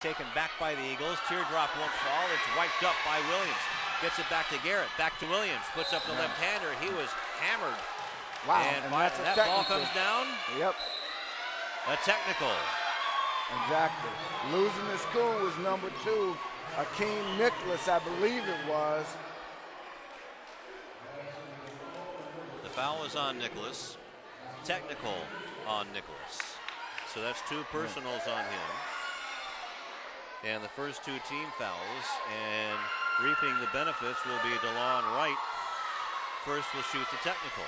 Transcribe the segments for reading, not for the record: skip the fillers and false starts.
Taken back by the Eagles. Teardrop won't fall. It's wiped up by Williams. Gets it back to Garrett. Back to Williams. Puts up the left-hander. He was hammered. Wow. And that ball comes down. Yep. A technical. Exactly. Losing his cool was number 2. Akeem Nicholas, I believe it was. The foul is on Nicholas. Technical on Nicholas. So that's 2 personals on him. And the first 2 team fouls, and reaping the benefits will be DeLon Wright. First will shoot the technical.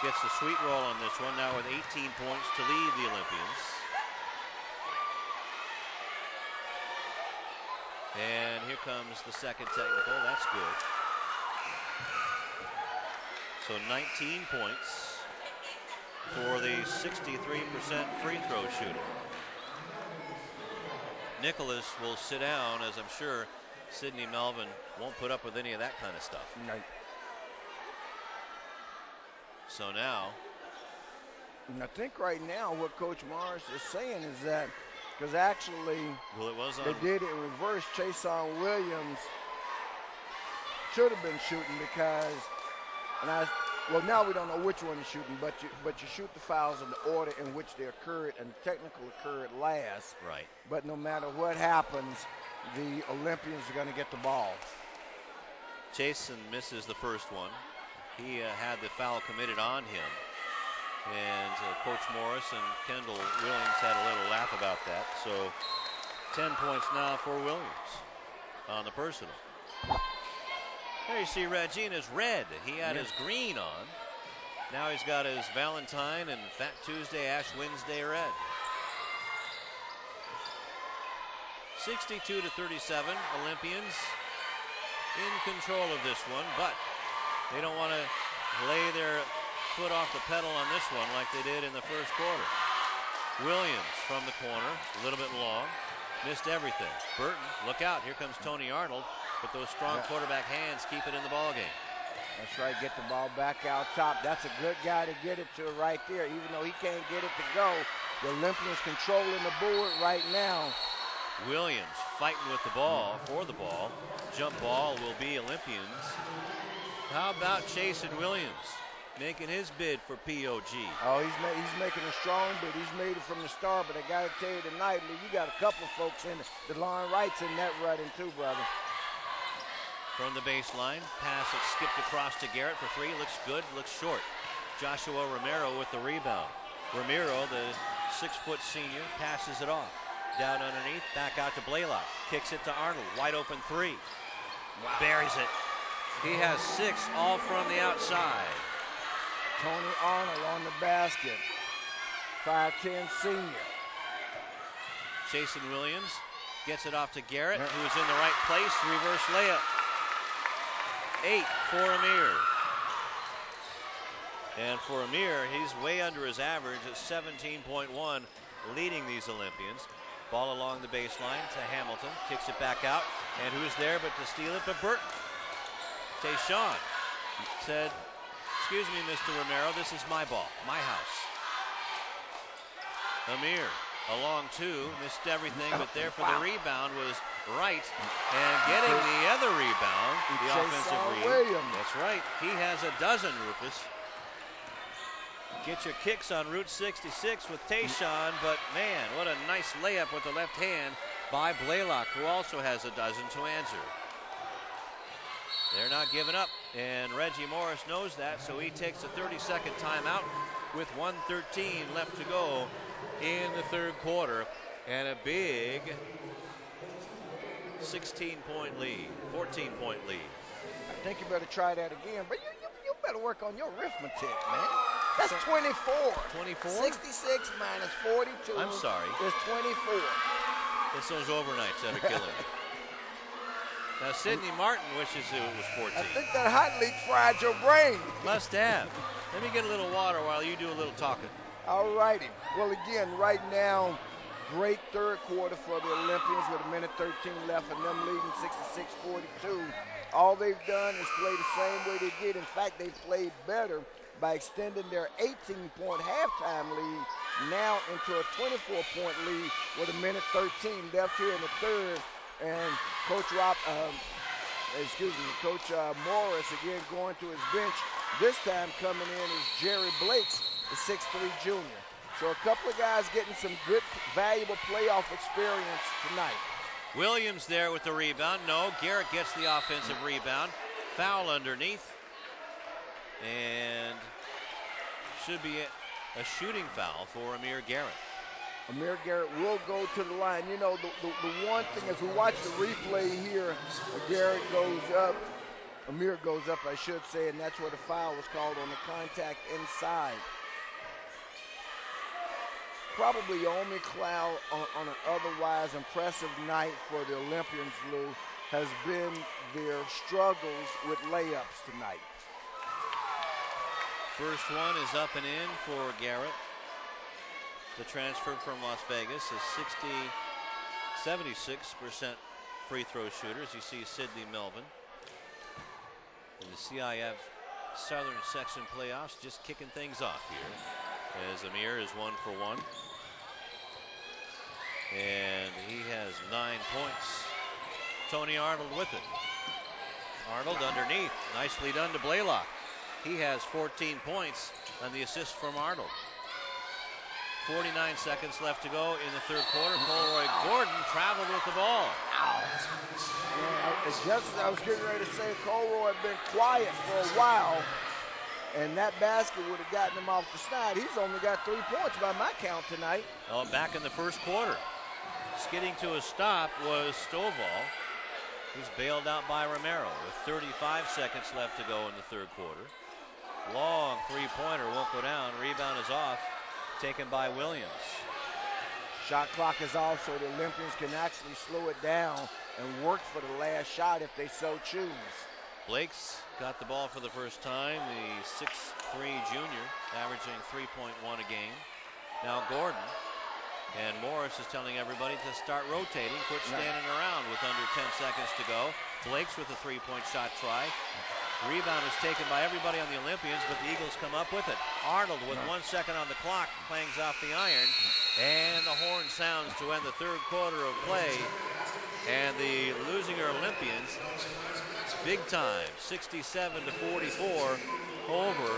Gets the sweet roll on this one now with 18 points to lead the Olympians. And here comes the second technical. That's good. So 19 points for the 63% free throw shooter. Nicholas will sit down, as I'm sure Sidney Melvin won't put up with any of that kind of stuff. No. So now, and I think right now what Coach Morris is saying is that, because actually well, it was they did it in reverse. Chayson Williams should have been shooting because, well, now we don't know which one is shooting, but you shoot the fouls in the order in which they occurred, and the technical occurred last. Right. But no matter what happens, the Olympians are going to get the ball. Chayson misses the first one. He had the foul committed on him. And Coach Morris and Kendall Williams had a little laugh about that. So 10 points now for Williams on the personal. There you see Reggie in his red. He had his green on. Now he's got his Valentine and Fat Tuesday, Ash Wednesday red. 62-37, Olympians in control of this one, but they don't want to lay their foot off the pedal on this one like they did in the first quarter. Williams from the corner, a little bit long, missed everything. Burton, look out, here comes Tony Arnold, but those strong quarterback hands keep it in the ball game. That's right, get the ball back out top. That's a good guy to get it to right there, even though he can't get it to go. The Olympians controlling the board right now. Williams fighting with the ball, for the ball. Jump ball will be Olympians. How about Chayson Williams making his bid for POG? Oh, he's making a strong bid. He's made it from the start, but I got to tell you tonight, Lou, you got a couple of folks in it. DeLon Wright's in that running too, brother. From the baseline, pass it skipped across to Garrett for 3. Looks good, looks short. Joshua Romero with the rebound. Romero, the 6-foot senior, passes it off. Down underneath, back out to Blaylock. Kicks it to Arnold, wide open 3. Wow. Buries it. He has 6, all from the outside. Tony Arnold on the basket. 5'10" senior. Chayson Williams gets it off to Garrett, who's in the right place. Reverse layup. 8 for Amir. And for Amir, he's way under his average at 17.1, leading these Olympians. Ball along the baseline to Hamilton. Kicks it back out. And who's there but to steal it but Burton. Tayshaun said, "Excuse me, Mr. Romero, this is my ball, my house." Amir, a long 2, missed everything, but there for the rebound was Wright. And getting the other rebound, the offensive rebound. That's right, he has a dozen, Rufus. Get your kicks on Route 66 with Tayshaun, but man, what a nice layup with the left hand by Blaylock, who also has a dozen to answer. They're not giving up, and Reggie Morris knows that, so he takes a 30-second timeout with 1:13 left to go in the third quarter, and a big 16-point lead, 14-point lead. I think you better try that again, but you better work on your arithmetic, man. That's 24. 24? 66 minus 42. I'm sorry. Is 24. It's those overnights that are killing me. Now, Sidney Martin wishes it was 14. I think that hot leak fried your brain. Must have. Let me get a little water while you do a little talking. All righty. Well, again, right now, great third quarter for the Olympians with 1:13 left and them leading 66-42. All they've done is play the same way they did. In fact, they've played better by extending their 18-point halftime lead now into a 24-point lead with 1:13 left here in the third. And Coach Morris again going to his bench. This time coming in is Jerry Blakes, the 6'3" junior. So a couple of guys getting some good, valuable playoff experience tonight. Williams there with the rebound. No, Garrett gets the offensive rebound. Foul underneath. And should be a shooting foul for Amir Garrett. Amir Garrett will go to the line. You know, the one thing as we watch the replay here, Garrett goes up, Amir goes up, I should say, and that's where the foul was called on the contact inside. Probably only cloud on an otherwise impressive night for the Olympians, Lou, has been their struggles with layups tonight. First one is up and in for Garrett. The transfer from Las Vegas is 76% free throw shooters. You see Sidney Melvin in the CIF Southern Section playoffs just kicking things off here as Amir is 1 for 1. And he has 9 points. Tony Arnold with it. Arnold underneath. Nicely done to Blaylock. He has 14 points on the assist from Arnold. 49 seconds left to go in the third quarter. Colroy Gordon traveled with the ball. Yeah, just as I was getting ready to say, Colroy had been quiet for a while, and that basket would have gotten him off the snide. He's only got 3 points by my count tonight. Oh, back in the first quarter. Skidding to a stop was Stovall. He's bailed out by Romero with 35 seconds left to go in the third quarter. Long three-pointer won't go down. Rebound is off, taken by Williams. Shot clock is off, so the Olympians can actually slow it down and work for the last shot if they so choose. Blake's got the ball for the first time, the 6'3" junior, averaging 3.1 a game. Now Gordon, and Morris is telling everybody to start rotating, quit standing around with under 10 seconds to go. Blake's with a three-point shot try. Rebound is taken by everybody on the Olympians, but the Eagles come up with it. Arnold with 1 second on the clock, clangs off the iron, and the horn sounds to end the third quarter of play. And the Leuzinger Olympians, big time, 67-44 over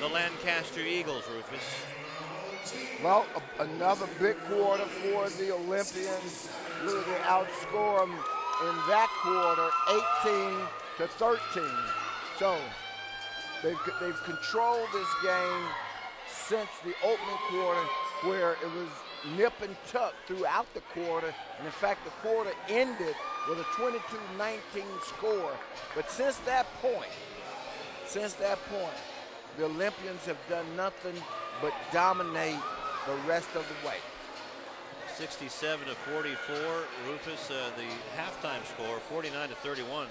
the Lancaster Eagles, Rufus. Well, another big quarter for the Olympians. They outscore them in that quarter, 18-13. So they've controlled this game since the opening quarter, where it was nip and tuck throughout the quarter. And in fact, the quarter ended with a 22-19 score. But since that point, the Olympians have done nothing but dominate the rest of the way. 67-44, Rufus, the halftime score, 49-31.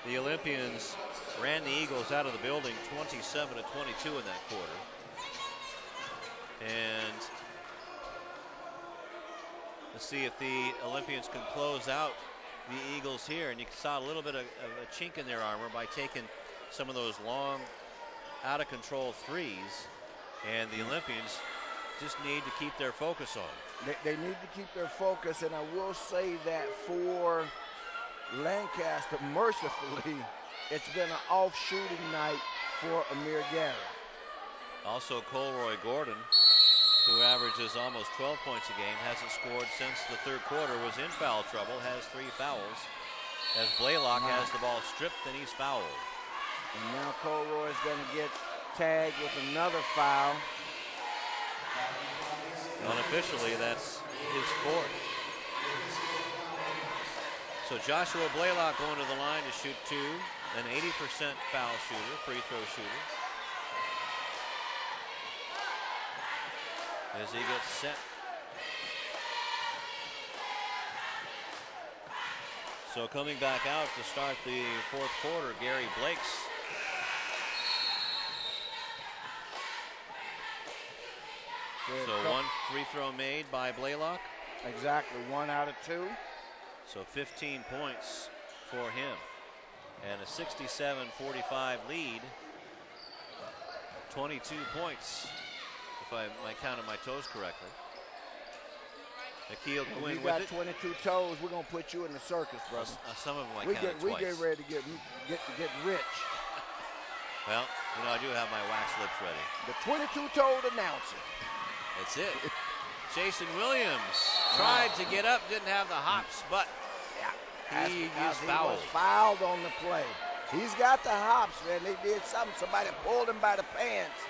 The Olympians ran the Eagles out of the building 27-22 in that quarter. And let's see if the Olympians can close out the Eagles here. And you saw a little bit of a chink in their armor by taking some of those long, out-of-control threes. And the Olympians just need to keep their focus on. They need to keep their focus, and I will say that for Lancaster, mercifully, it's been an off shooting night for Amir Garrett. Also, Colroy Gordon, who averages almost 12 points a game, hasn't scored since the third quarter, was in foul trouble, has 3 fouls. As Blaylock has the ball stripped and he's fouled. And now Colroy is going to get tagged with another foul. Unofficially, that's his 4th. So Joshua Blaylock going to the line to shoot 2, an 80% foul shooter, free throw shooter. As he gets set. So coming back out to start the fourth quarter, Gary Blakes. So 1 free throw made by Blaylock. Exactly, 1 out of 2. So 15 points for him. And a 67-45 lead. 22 points, if I counted my toes correctly. Akil Quinn you with got it. 22 toes, we're gonna put you in the circus, brother. Some of them I counted we twice. get ready to get rich. Well, you know, I do have my wax lips ready. The 22-toed announcer. That's it. Chayson Williams tried to get up, didn't have the hops, but he is fouled. He was fouled on the play. He's got the hops, man. They did something. Somebody pulled him by the pants.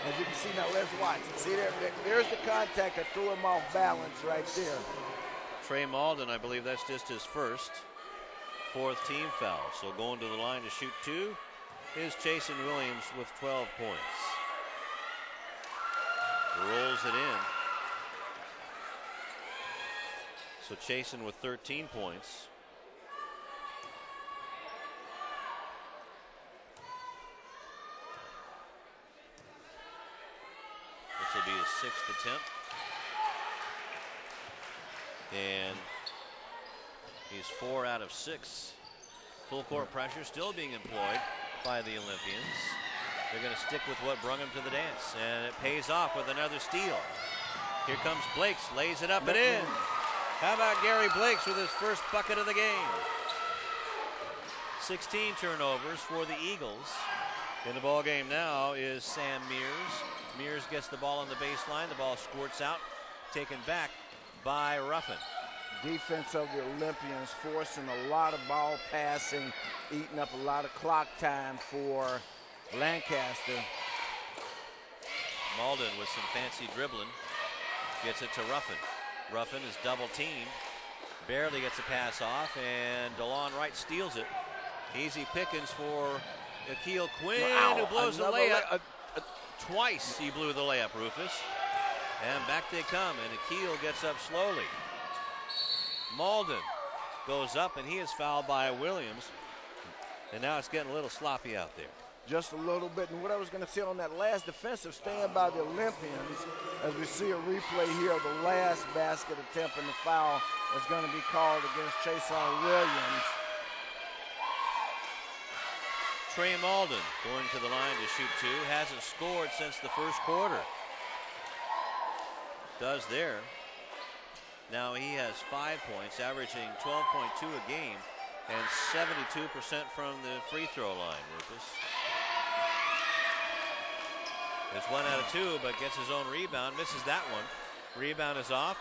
As you can see now, let's watch. See there's the contact that threw him off balance right there. Trey Malden, I believe that's just his fourth team foul. So going to the line to shoot 2 is Chayson Williams with 12 points. Rolls it in. So Chayson with 13 points. This will be his 6th attempt. And he's 4 out of 6. Full court pressure still being employed by the Olympians. They're going to stick with what brung him to the dance, and it pays off with another steal. Here comes Blakes, lays it up and in. How about Gary Blakes with his first bucket of the game? 16 turnovers for the Eagles. In the ball game now is Sam Mears. Mears gets the ball on the baseline. The ball squirts out, taken back by Ruffin. Defense of the Olympians forcing a lot of ball passing, eating up a lot of clock time for Lancaster. Malden with some fancy dribbling. Gets it to Ruffin. Ruffin is double teamed. Barely gets a pass off, and DeLon Wright steals it. Easy pickings for Akil Quinn, who blows the layup. Twice he blew the layup, Rufus. And back they come, and Akil gets up slowly. Malden goes up, and he is fouled by Williams. And now it's getting a little sloppy out there. Just a little bit. And what I was going to say on that last defensive stand by the Olympians, as we see a replay here of the last basket attempt and the foul that's going to be called against Chayson Williams. Trey Malden going to the line to shoot 2. Hasn't scored since the first quarter. Does there. Now he has 5 points, averaging 12.2 a game, and 72% from the free throw line, Rufus. It's 1 out of 2, but gets his own rebound, misses that one. Rebound is off,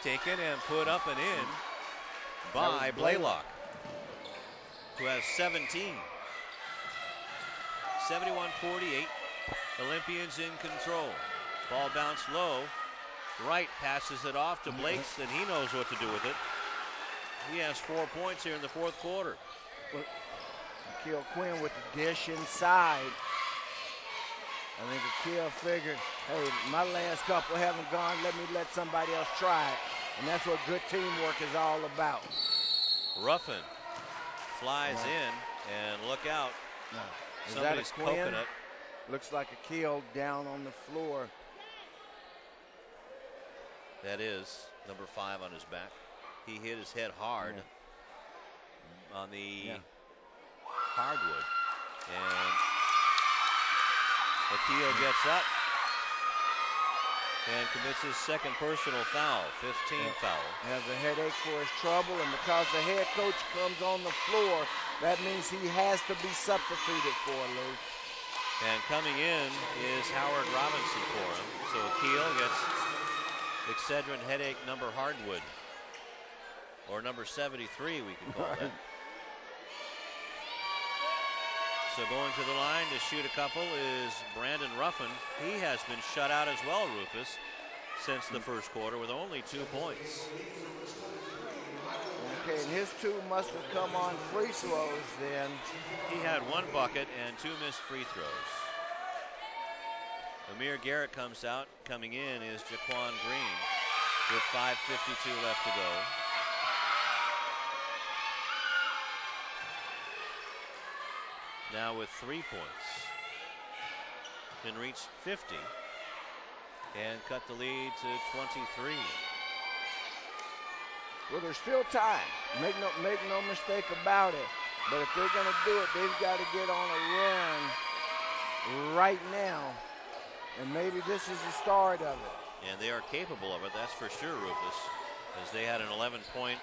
taken and put up and in by Blaylock, who has 17. 71-48, Olympians in control. Ball bounced low. Wright passes it off to Blakes, and he knows what to do with it. He has 4 points here in the fourth quarter. Akil Quinn with the dish inside. I think Akil figured, hey, my last couple haven't gone, let somebody else try it. And that's what good teamwork is all about. Ruffin flies in, and look out. Is Somebody's that a Quinn? coconut. Looks like Akil down on the floor. That is number 5 on his back. He hit his head hard on the hardwood. And Akil gets up and commits his second personal foul, 15th foul. He has a headache for his trouble, and because the head coach comes on the floor, that means he has to be substituted for, Lou. And coming in is Howard Robinson for him. So Akil gets Excedrin headache number hardwood, or number 73 we could call that. So going to the line to shoot a couple is Brandon Ruffin. He has been shut out as well, Rufus, since the first quarter with only 2 points. Okay, and his 2 must have come on free throws then. He had 1 bucket and 2 missed free throws. Amir Garrett comes out. Coming in is Jaquan Green with 5:52 left to go. Now with 3 points. Can reach 50 and cut the lead to 23. Well, there's still time. Make no mistake about it. But if they're going to do it, they've got to get on a run right now, and maybe this is the start of it. And they are capable of it, that's for sure, Rufus, as they had an 11-point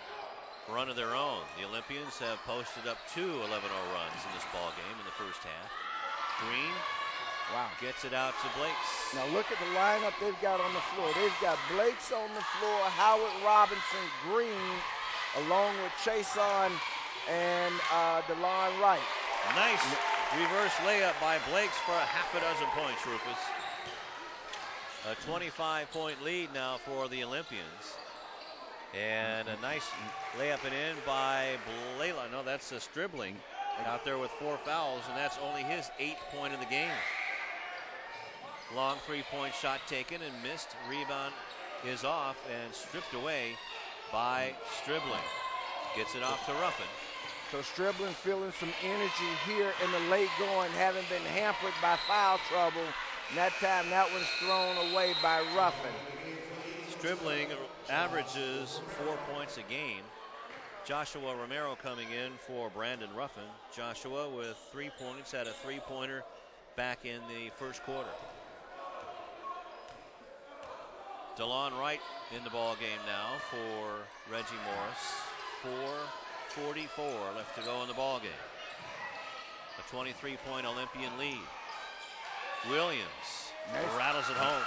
run of their own. The Olympians have posted up 2 11-0 runs in this ball game in the first half. Green gets it out to Blakes. Now look at the lineup they've got on the floor. They've got Blakes on the floor, Howard, Robinson, Green, along with Chayson and DeLon Wright. Nice reverse layup by Blakes for a half a dozen points, Rufus. A 25-point lead now for the Olympians. And a nice layup and in by Blaylock. No, that's a Stribling out there with 4 fouls, and that's only his 8th point of the game. Long 3-point shot taken and missed. Rebound is off and stripped away by Stribling. Gets it off to Ruffin. So Stribling feeling some energy here in the late going, having been hampered by foul trouble. And that time that was thrown away by Ruffin. Stribling averages 4 points a game. Joshua Romero coming in for Brandon Ruffin. Joshua with 3 points, had a 3-pointer back in the first quarter. DeLon Wright in the ball game now for Reggie Morris. 4:44 left to go in the ball game. A 23-point Olympian lead. Williams rattles it home.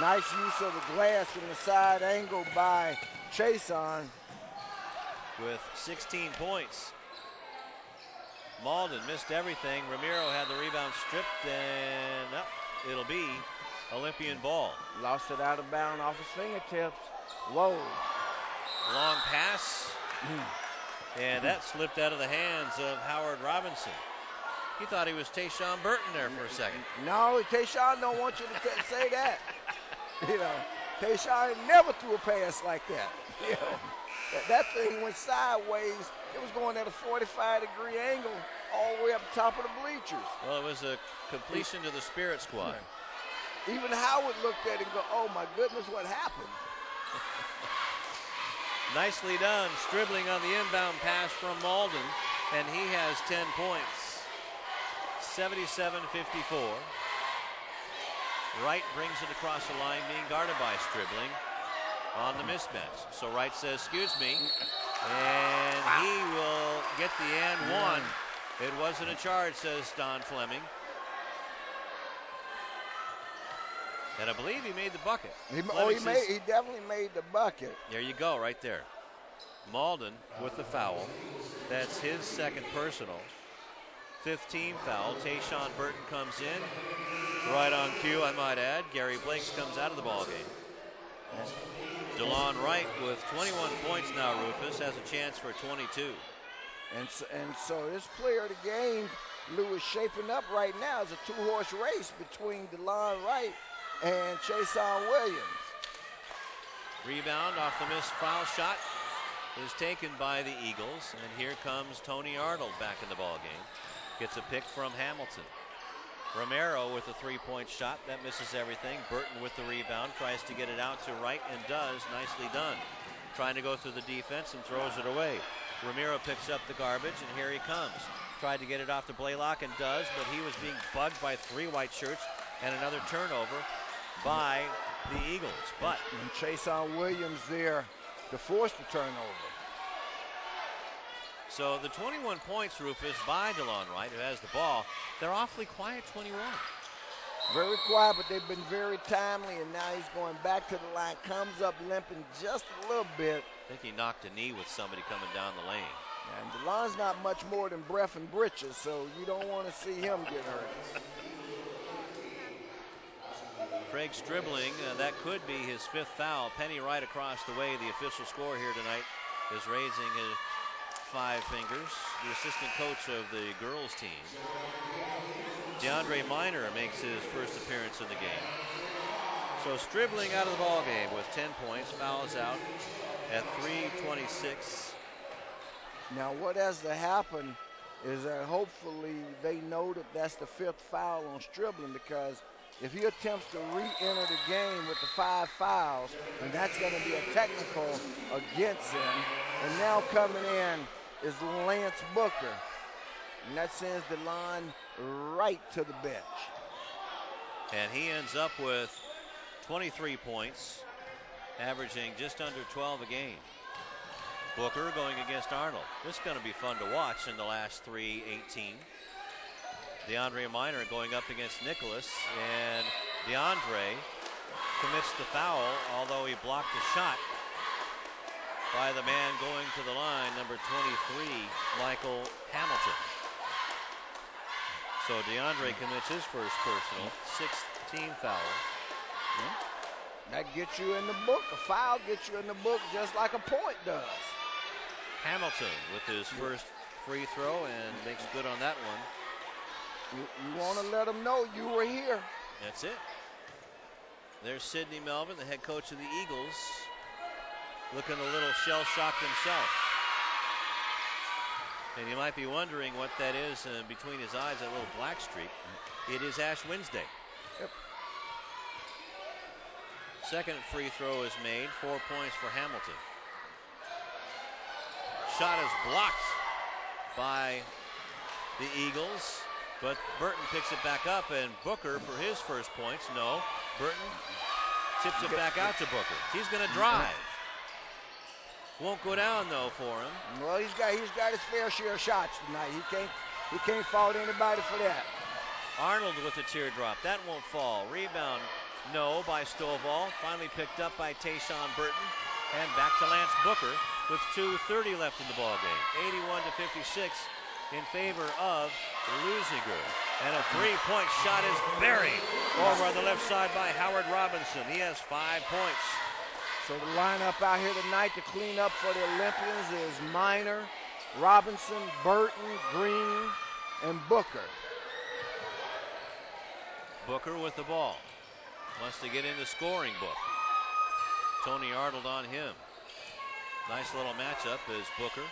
Nice use of the glass from the side angle by Chayson. With 16 points. Malden missed everything. Ramiro had the rebound stripped, and it'll be Olympian ball. Lost it out of bounds off his fingertips. Whoa. Long pass. And that slipped out of the hands of Howard Robinson. He thought he was Tayshaun Burton there for a second. No, Tayshaun don't want you to say that. You know, Tayshaun never threw a pass like that. You know, that thing went sideways. It was going at a 45-degree angle all the way up the top of the bleachers. Well, it was a completion to the Spirit Squad. Even Howard looked at it and go, oh my goodness, what happened? Nicely done. Stribling on the inbound pass from Malden, and he has 10 points. 77-54. Wright brings it across the line, being guarded by Stribling on the mismatch. So Wright says, excuse me, and he will get the and one. It wasn't a charge, says Don Fleming. And I believe he made the bucket. He definitely made the bucket. There you go, right there. Malden with the foul. That's his second personal. 15 foul. Tayshaun Burton comes in. Right on cue, I might add. Gary Blakes comes out of the ball game. DeLon Wright with 21 points now, Rufus, has a chance for 22. And so this player of the game, Lou, is shaping up right now as a 2-horse race between DeLon Wright and Chayson Williams. Rebound off the missed foul shot is taken by the Eagles. And here comes Tony Arnold back in the ball game. Gets a pick from Hamilton. Romero with a 3-point shot. That misses everything. Burton with the rebound. Tries to get it out to Wright and does. Nicely done. Trying to go through the defense and throws it away. Ramiro picks up the garbage, and here he comes. Tried to get it off to Blaylock and does, but he was being bugged by 3 white shirts and another turnover by the Eagles. But and Chayson Williams there to force the turnover. So the 21 points, Rufus, by DeLon Wright, who has the ball. They're awfully quiet, 21. Very quiet, but they've been very timely, and now he's going back to the line, comes up limping just a little bit. I think he knocked a knee with somebody coming down the lane. And DeLon's not much more than breath and britches, so you don't want to see him get hurt. Craig Stribling, that could be his 5th foul. Penny right across the way. The official score here tonight is raising his 5 fingers. The assistant coach of the girls team. DeAndre Minor makes his first appearance in the game. So Stribling out of the ball game with 10 points, fouls out at 3:26. Now what has to happen is that hopefully they know that that's the 5th foul on Stribling, because if he attempts to re-enter the game with the 5 fouls, then that's going to be a technical against him. And now coming in is Lance Booker. And that sends DeLon right to the bench. And he ends up with 23 points, averaging just under 12 a game. Booker going against Arnold. This is going to be fun to watch in the last 3:18. DeAndre Minor going up against Nicholas, and DeAndre commits the foul, although he blocked the shot by the man going to the line, number 23, Michael Hamilton. So DeAndre commits his first personal, 16 foul. That gets you in the book. A foul gets you in the book just like a point does. Hamilton with his first free throw and makes good on that one. You want to let them know you were here. That's it. There's Sidney Melvin, the head coach of the Eagles, looking a little shell-shocked himself. And you might be wondering what that is between his eyes, that little black streak. It is Ash Wednesday. Yep. Second free throw is made, 4 points for Hamilton. Shot is blocked by the Eagles, but Burton picks it back up, and Booker for his first points. No, Burton tips it back out to Booker. He's going to drive. Won't go down though for him. Well, he's got his fair share of shots tonight. He can't fault anybody for that. Arnold with a teardrop. That won't fall. Rebound, no, by Stovall. Finally picked up by Tayshaun Burton. And back to Lance Booker with 2:30 left in the ball game. 81-56 in favor of Leuzinger. And a three-point shot is buried over on the left side by Howard Robinson. He has 5 points. So the lineup out here tonight to clean up for the Olympians is Minor, Robinson, Burton, Green, and Booker. Booker with the ball. Wants to get in the scoring book. Tony Arnold on him. Nice little matchup as Booker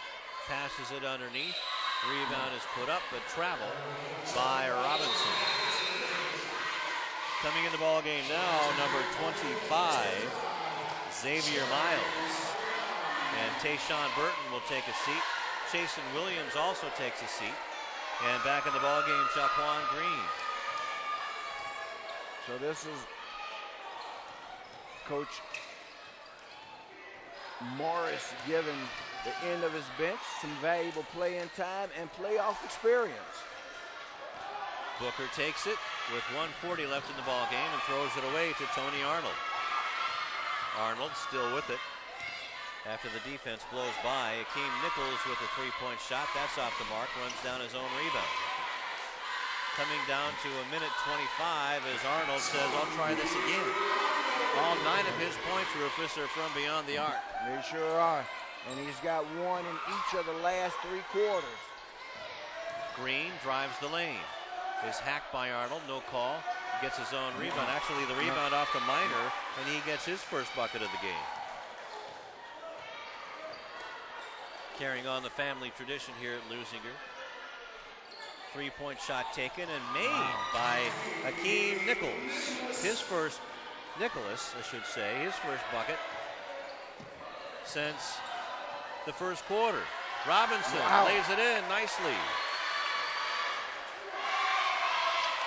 passes it underneath. Rebound is put up, but travel by Robinson. Coming in the ball game now, number 25, Xavier Miles. And Tayshaun Burton will take a seat. Chayson Williams also takes a seat. And back in the ball game, Jaquan Green. So this is Coach Morris giving the end of his bench some valuable playing time and playoff experience. Booker takes it with 1:40 left in the ball game and throws it away to Tony Arnold. Arnold still with it after the defense blows by. Akeem Nichols with a three-point shot. That's off the mark. Runs down his own rebound. Coming down to a minute 25 as Arnold says, I'll try this again. All 9 of his points, Rufus, are from beyond the arc. They sure are. And he's got one in each of the last 3 quarters. Green drives the lane. Is hacked by Arnold. No call. Gets his own rebound. Actually, the rebound off to Minor, and he gets his first bucket of the game. Carrying on the family tradition here at Leuzinger. Three-point shot taken and made by Akeem Nichols. His first, Nicholas, I should say, his first bucket since the first quarter. Robinson lays it in nicely.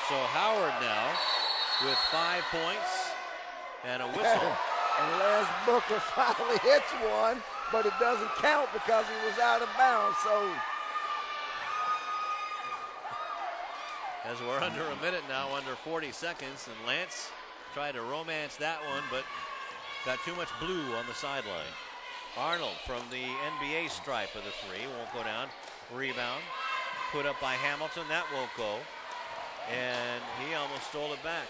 So Howard now with 5 points and a whistle. And Lance Booker finally hits one, but it doesn't count because he was out of bounds. So as we're under a minute now, under 40 seconds, and Lance tried to romance that one, but got too much blue on the sideline. Arnold from the NBA stripe of the three, won't go down. Rebound, put up by Hamilton, that won't go. And he almost stole it back.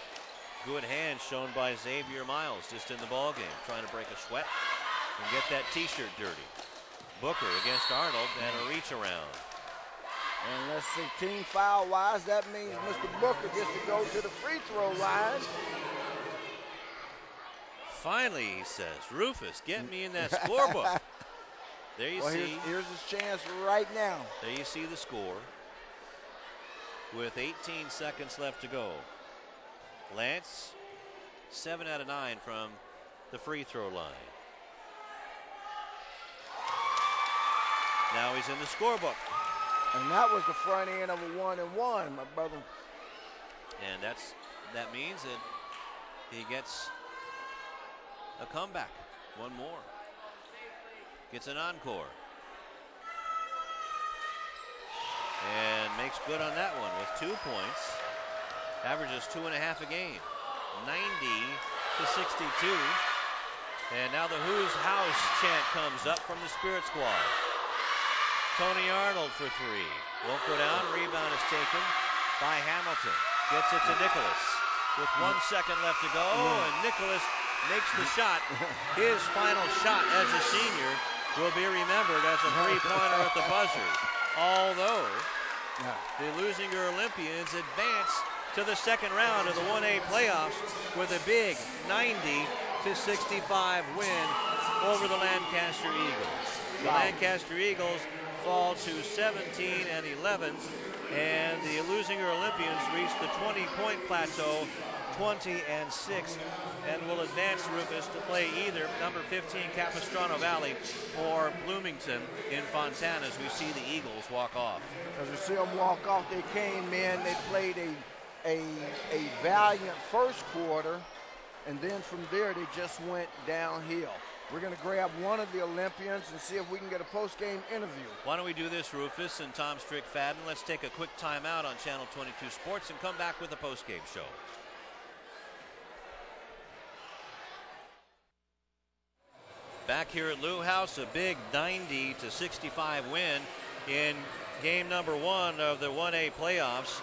Good hand shown by Xavier Miles just in the ball game, trying to break a sweat and get that t-shirt dirty. Booker against Arnold and a reach around. And let's see, team foul wise, that means Mr. Booker gets to go to the free throw line. Finally, he says, Rufus, get me in that scorebook. There you see. Here's his chance right now. There you see the score. With 18 seconds left to go. Lance, 7 out of 9 from the free throw line. Now he's in the scorebook. And that was the front end of a 1-and-1, my brother. And that's that means that he gets a comeback. One more. Gets an encore. And makes good on that one with 2 points. Averages 2.5 a game. 90-62. And now the Who's House chant comes up from the Spirit Squad. Tony Arnold for 3. Won't go down. Rebound is taken by Hamilton. Gets it to Nicholas with 1 second left to go. And Nicholas makes the shot. His final shot as a senior will be remembered as a three-pointer at the buzzer. Although the Leuzinger Olympians advance to the second round of the 1A playoffs with a big 90-65 win over the Lancaster Eagles. The Lancaster Eagles fall to 17-11, and the Leuzinger Olympians reach the 20-point plateau, 20-6, and will advance, Rufus, to play either number 15 Capistrano Valley or Bloomington in Fontana as we see the Eagles walk off. As we see them walk off, they came in, they played a valiant first quarter, and then from there they just went downhill. We're going to grab one of the Olympians and see if we can get a post-game interview. Why don't we do this, Rufus and Tom Strick-Fadden? Let's take a quick timeout on Channel 22 Sports and come back with the post-game show. Back here at Lou House, a big 90-65 win in game number 1 of the 1A playoffs.